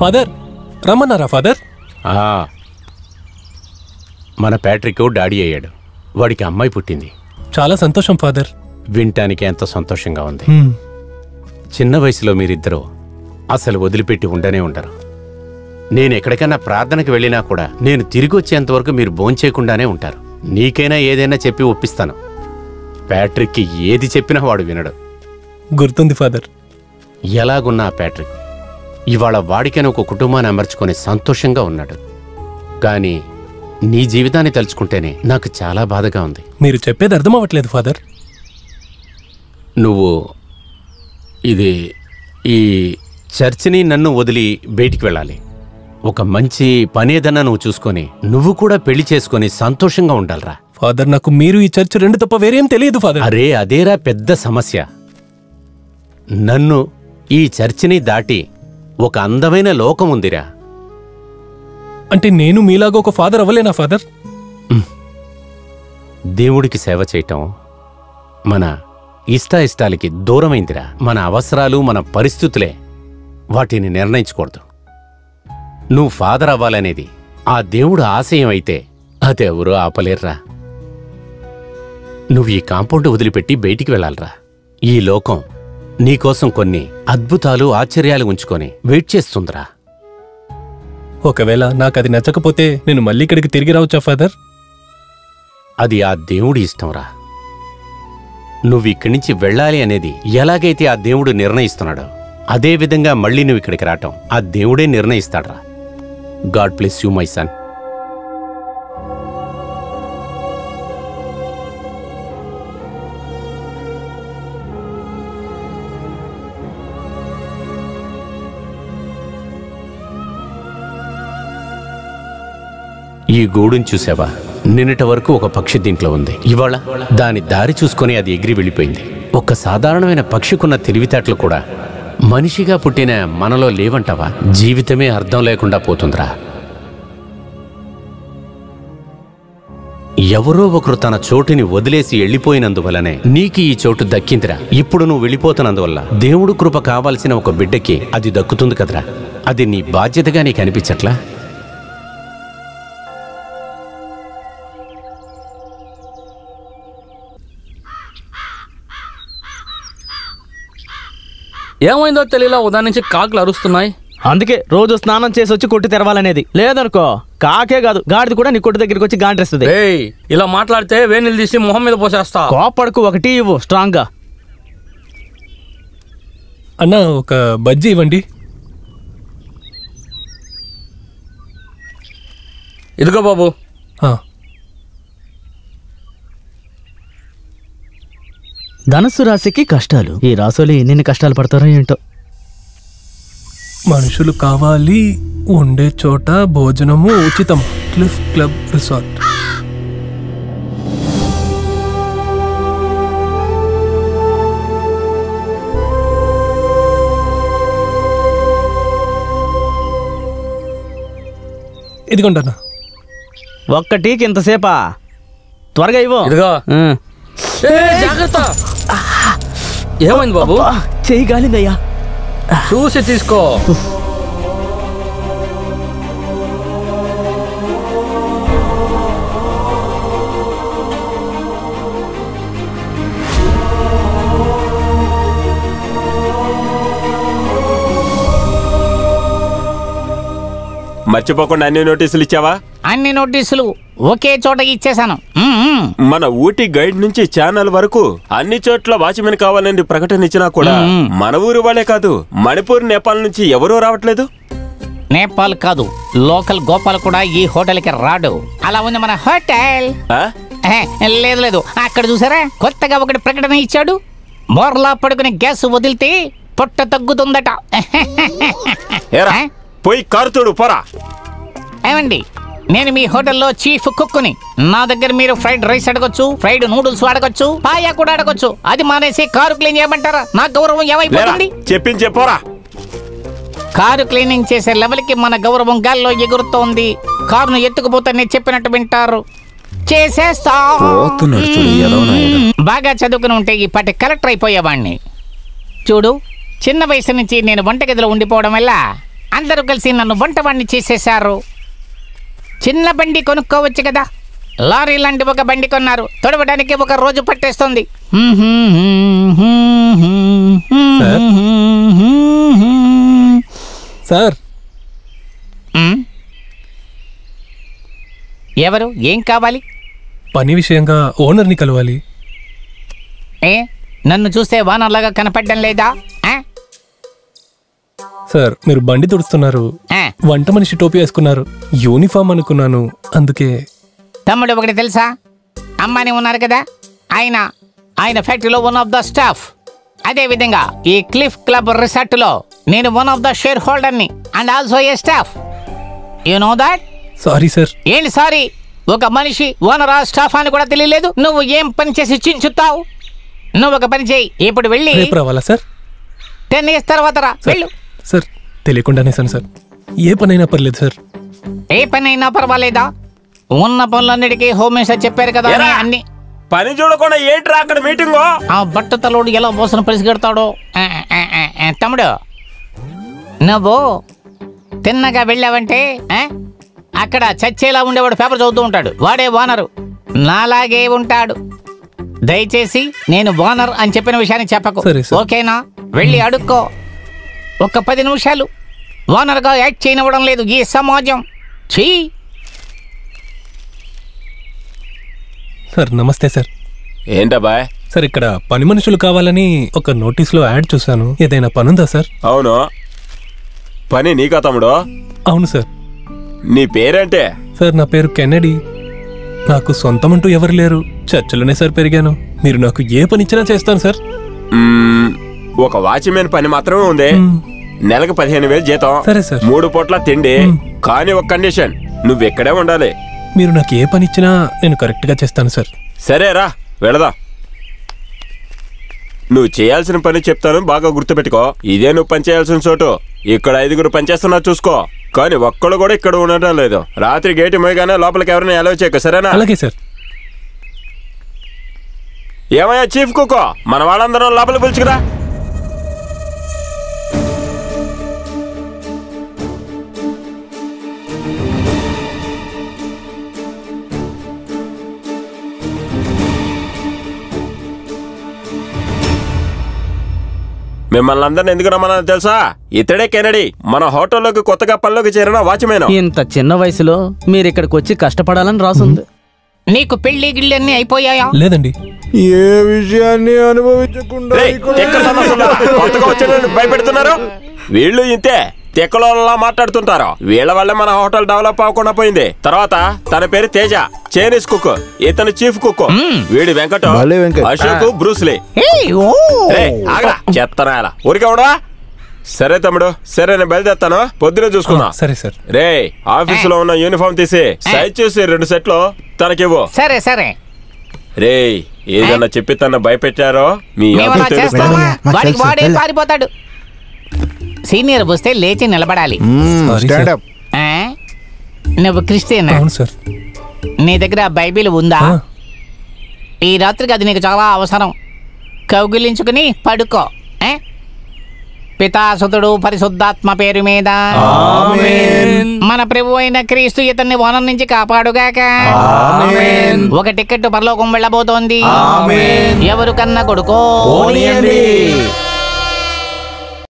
Father రమ్మన్నారా father? మన Patrick daddy అయ్యాడు. వాడికి అమ్మాయి పుట్టింది. చాలా సంతోషం ఫాదర్. వినటానికి ఎంతో సంతోషంగా ఉంది. చిన్న వయసులో మీరిద్దరూ అసలు వదిలిపెట్టి ఉండనే ఉండరు. నేను ఎక్కడికైనా ప్రార్థనకు వెళ్ళినా కూడా నేను తిరిగి వచ్చేంతవరకు మీరు భోంచేయకుండానే ఉంటారు. నీకైనా ఏదైనా చెప్పి ఒప్పిస్తాను. ప్యాట్రిక్కి ఏది చెప్పినా వాడు వినడు. గుర్తుంది ఫాదర్. ఎలాగున్నా ప్యాట్రిక్ ఇవాళ వాడికైనా ఒక కుటుంబాన్ని అమర్చుకొని సంతోషంగా ఉన్నాడు. కానీ నీ జీవితాన్ని తలుచుకుంటేనే నాకు చాలా బాధగా ఉంది. మీరు చెప్పేది అర్థం అవ్వట్లేదు ఫాదర్. నువ్వు ఈ చర్చిని నన్ను వదిలి బయటికి వెళ్ళాలి. ఒక మంచి పని ఏదన్నా నువ్వు చూసుకొని నువ్వు కూడా పెళ్లి చేసుకొని సంతోషంగా ఉండాలిరా. ఫాదర్ నాకు మీరు ఈ చర్చ్ రెండు తప్ప వేరేం తెలియదు ఫాదర్. అరే అదేరా పెద్ద సమస్య. నన్ను ఈ చర్చిని దాటి ఒక అందమైన లోకం ఉందిరా. అంటే నేను మీలాగా ఒక ఫాదర్ అవ్వలేనా ఫాదర్? దేవుడికి సేవ చేయటం మన ఇష్టాయిష్టాలకి దూరమైందిరా. మన అవసరాలు మన పరిస్థితులే వాటిని నిర్ణయించకూడదు. నువ్వు ఫాదర్ అవ్వాలనేది ఆ దేవుడు ఆశయం అయితే అదెవరూ ఆపలేర్రా. నువ్వు ఈ కాంపౌండ్ వదిలిపెట్టి బయటికి వెళ్ళాలరా. ఈ లోకం నీకోసం కొన్ని అద్భుతాలు ఆశ్చర్యాలు ఉంచుకొని వెయిట్ చేస్తుందిరా. ఒకవేళ నాకు అది నచ్చకపోతే నేను మళ్ళీ ఇక్కడికి తిరిగి రావచ్చా ఫాదర్? అది ఆ దేవుడి ఇష్టంరా. నువ్వు ఇక్కడి నుంచి వెళ్ళాలి అనేది ఎలాగైతే ఆ దేవుడు నిర్ణయిస్తున్నాడో అదే విధంగా మళ్ళీ నువ్వు ఇక్కడికి రావటం ఆ దేవుడే నిర్ణయిస్తాడ్రా. God bless you my son. ఈ గూడుని చూసావా? నిన్నటి వరకు ఒక పక్షి దీంట్లో ఉంది. ఇవాళ దాని దారి చూసుకొని అది ఎగిరి వెళ్ళిపోయింది. ఒక సాధారణమైన పక్షికున్న తెలివితేటలు కూడా మనిషిగా పుట్టిన మనలో లేవంటావా? జీవితమే అర్థం లేకుండా పోతుందిరా. ఎవరో ఒకరు తన చోటుని వదిలేసి వెళ్ళిపోయినందువల్లనే నీకు ఈ చోటు దక్కిందిరా. ఇప్పుడు నువ్వు వెళ్ళిపోతున్నందువల్ల దేవుడు కృప కావాల్సిన ఒక బిడ్డకి అది దక్కుతుంది కదరా. అది నీ బాధ్యతగా నీకు అనిపించట్లా? ఏమైందో తెలియలా ఉదయం నుంచి కాకులు అరుస్తున్నాయి. అందుకే రోజు స్నానం చేసి వచ్చి కొట్టు తెరవాలనేది. లేదనుకో కాకే కాదు గాడిది కూడా నీ కొట్టు దగ్గరికి వచ్చి గాండ్రేస్తుంది. ఇలా మాట్లాడితే వేణీలు తీసి మొహం మీద పోసేస్తా. కోపడుకు ఒకటి ఇవ్వు స్ట్రాంగ్ గా. అన్న ఒక బజ్జీ ఇవ్వండి. ఇదిగో బాబు. ధనుసు రాశికి కష్టాలు. ఈ రాశులు ఎన్ని కష్టాలు పడతారో ఏంటో. మనుషులు కావాలి, ఉండే చోట భోజనము ఉచితం. Cliff club resort. ఇదిగోండన్నా. ఒక్క టీకి ఇంతసేపా? త్వరగా ఇవ్వు. ఇదిగో. జాగ్రత్త. ఏమైంది బాబు? చెయ్యి గాలిందయ్యా. చూసి తీసుకో. మర్చిపోకుండా అన్ని నోటీసులు ఇచ్చావా? అన్ని నోటీసులు ఒకే చోట ఇచ్చేసాను. మన ఊటీ గైడ్ నుంచి ఛానల్ వరకు అన్ని చోట్ల వాచ్మెన్ కావాలని ప్రకటన ఇచ్చినా కూడా మన ఊరు వాళ్ళే కాదు, మణిపూర్ నేపాల్ నుంచి ఎవరూ రావట్లేదు. నేపాల్ కాదు, లోకల్ గోపాల్ కూడా ఈ హోటల్ కి రాడు. అలా ఉంది మన హోటల్. లేదు లేదు, అక్కడ చూసారా కొత్తగా ఒకటి ప్రకటన ఇచ్చాడు. బోర్లా పడుకుని గ్యాస్ వదిలితే పొట్ట తగ్గుతుందట. పోయి కారు తోడు పోరా. ఏమండి, నేను మీ హోటల్లో చీఫ్ కుక్కుని. నా దగ్గర మీరు ఫ్రైడ్ రైస్ అడగొచ్చు, ఫ్రైడ్ నూడిల్స్ అడగొచ్చు, పాయా కూడా అడగొచ్చు. అది మానేసి కారు క్లీన్ చేయమంటారా? నా గౌరవం ఏమైపోతుంది? చెప్పింది చెప్పోరా. కారు క్లీనింగ్ చేసే లెవెల్కి మన గౌరవం గాల్లో ఎగురుతోంది. కారును ఎత్తుకుపోతే చెప్పినట్టు వింటారు. చేసేస్తా. బాగా చదువుకుని ఉంటే ఈ పాటి కలెక్టర్ అయిపోయేవాడిని. చూడు, చిన్న వయసు నుంచి నేను వంటగదిలో ఉండిపోవడం వల్ల అందరూ కలిసి నన్ను వంటవాణ్ణి చేసేశారు. చిన్న బండి కొనుక్కోవచ్చు కదా, లారీ లాంటి ఒక బండి కొన్నారు. తొడవడానికి ఒక రోజు పట్టేస్తుంది. సార్ ఎవరు? ఏం కావాలి? పని విషయంగా ఓనర్ని కలవాలి. ఏ నన్ను చూస్తే వానర్లాగా కనపడడం లేదా? సార్ మీరు బండి తుడుస్తున్నారు, వంట మనిషి టోపీ వేసుకున్నారు, యూనిఫామ్ అనుకున్నాను, అందుకే. తమ్ముడు ఒకటి తెలుసా? అమ్మాని ఉన్నారు కదా, ఆయన ఫ్యాక్టరీలో వన్ ఆఫ్ ద స్టాఫ్. అదే విధంగా ఈ క్లిఫ్ క్లబ్ రిసార్ట్ లో నేను one of the shareholder ని and also a staff. You know that? Sorry sir. ఏంటి సారీ? ఒక మనిషి ఓనరా స్టాఫ్ అని కూడా తెలియలేదు. నువ్వు ఏం పని చేసి చించుతావు? నువ్వు ఒక పని చేయి, ఇప్పుడు వెళ్ళి రేపు రావాలా సార్? 10 years తర్వాత రా. వెళ్ళు. సార్ తెలియకుండానే సార్, ఏ పనైనా పర్లేదు సార్. ఏ పని అయినా పర్వాలేదా? ఉన్న పనులన్నిటికీ హోమ్ మినిస్టర్ చెప్పారు కదా అని అన్ని. పని చూడకుండా ఏంట్రా అక్కడ మీటింగ్? ఆ బట్టతలోడు ఎలా మోసం పరిసిగెడతాడో. తమ్ముడు నువ్వు తిన్నగా వెళ్ళావంటే అక్కడ చచ్చేలా ఉండేవాడు పేపర్ చదువుతూ ఉంటాడు. వాడే ఓనరు, నాలాగే ఉంటాడు. దయచేసి నేను ఓనర్ అని చెప్పిన విషయాన్ని చెప్పకు, ఓకేనా? వెళ్ళి అడుక్కో. ఒక 10 నిమిషాలు ఓనర్గా యాక్ట్ చేయనివ్వడం లేదు ఈ సమాజం. సార్ నమస్తే సార్. ఏంటబ్బా? సార్ ఇక్కడ పని మనుషులు కావాలని ఒక నోటీస్లో యాడ్ చూశాను, ఏదైనా పనుందా సార్? అవును, పని నీకా తమ్ముడు? అవును సార్. నీ పేరేంటే? సార్ నా పేరు కెన్నడీ. నాకు సొంతమంటూ ఎవరు లేరు, చర్చలోనే సార్ పెరిగాను. మీరు నాకు ఏ పని ఇచ్చినా చేస్తాను సార్. ఒక వాచ్మెన్ పని మాత్రమే ఉంది. నెలకు 15,000 జీతం. సరే సార్. 3 పూట్ల తిండి. కానీ ఒక కండిషన్, నువ్వు ఇక్కడే ఉండాలి. మీరు నాకు ఏ పని ఇచ్చినా నేను కరెక్ట్గా చేస్తాను సార్. సరేరా, వెళదాం. నువ్వు చేయాల్సిన పని చెప్తాను, బాగా గుర్తుపెట్టుకో. ఇదే నువ్వు పని చేయాల్సిన చోటు. ఇక్కడ 5 పనిచేస్తున్నా చూసుకో, కానీ ఒక్కడు కూడా ఇక్కడ ఉండటం లేదు. రాత్రి గేటు మోయగానే లోపలికి ఎవరైనా అలౌ చేయక, సరేనా? అలాగే సార్. ఏమయ్యా చీఫ్ కుక్కో, మన వాళ్ళందరం లోపలికి పిలుచుకురా. మిమ్మల్ని అందరిని ఎందుకు రమ్మన్నా తెలుసా? ఇతడే కెనడీ, మన హోటల్లోకి కొత్తగా పనిలోకి చేరిన వాచ్మెన్. ఇంత చిన్న వయసులో మీరు ఇక్కడికి వచ్చి కష్టపడాలని రాసుంది. నీకు పెళ్లి గిళ్ళి అన్ని అయిపోయాయా? లేదండి. ఏ విషయాన్ని అనుభవించకుండా కొత్తగా వచ్చి భయపెడుతున్నారు. వీళ్ళు ఇంతే తెక్కలోలా మాట్లాడుతుంటారు. వీళ్ళ వల్ల మన హోటల్ డెవలప్ అవ్వకుండా పోయింది. తర్వాత తన పేరు తేజ, చైనీస్ కుక్. ఇతను చీఫ్ కుక్. వీడి వెంకట, అశోక్, బ్రూస్లీ. చెత్తనాయాల ఊరికే ఉండవా? సరే తమ్ముడు, సరే నేను బయలుదేరుతాను. పొద్దునే చూసుకున్నా. సరే సార్. రే, ఆఫీసులో ఉన్న యూనిఫామ్ తీసి సైజ్ చూసి 2 సెట్లు తనకివ్వు. సరే సరే. రే, ఏదన్నా చెప్పి తన భయపెట్టారో మీ వాడే పారిపోతాడు. సీనియర్ వస్తే లేచి నిలబడాలి. నువ్వు క్రిస్టియన్? అవును సార్. నీ దగ్గర బైబిల్ ఉందా? ఈ రాత్రికి అది నీకు చాలా అవసరం. కౌగిలించుకుని పడుకో. పితాసుతుడు పరిశుద్ధాత్మ పేరు మీద మన ప్రభు అయిన క్రీస్తు ఇతన్ని ఓనం నుంచి కాపాడుగాక. ఒక టికెట్ పరలోకం వెళ్ళబోతోంది. ఎవరు కన్నా కొడుకో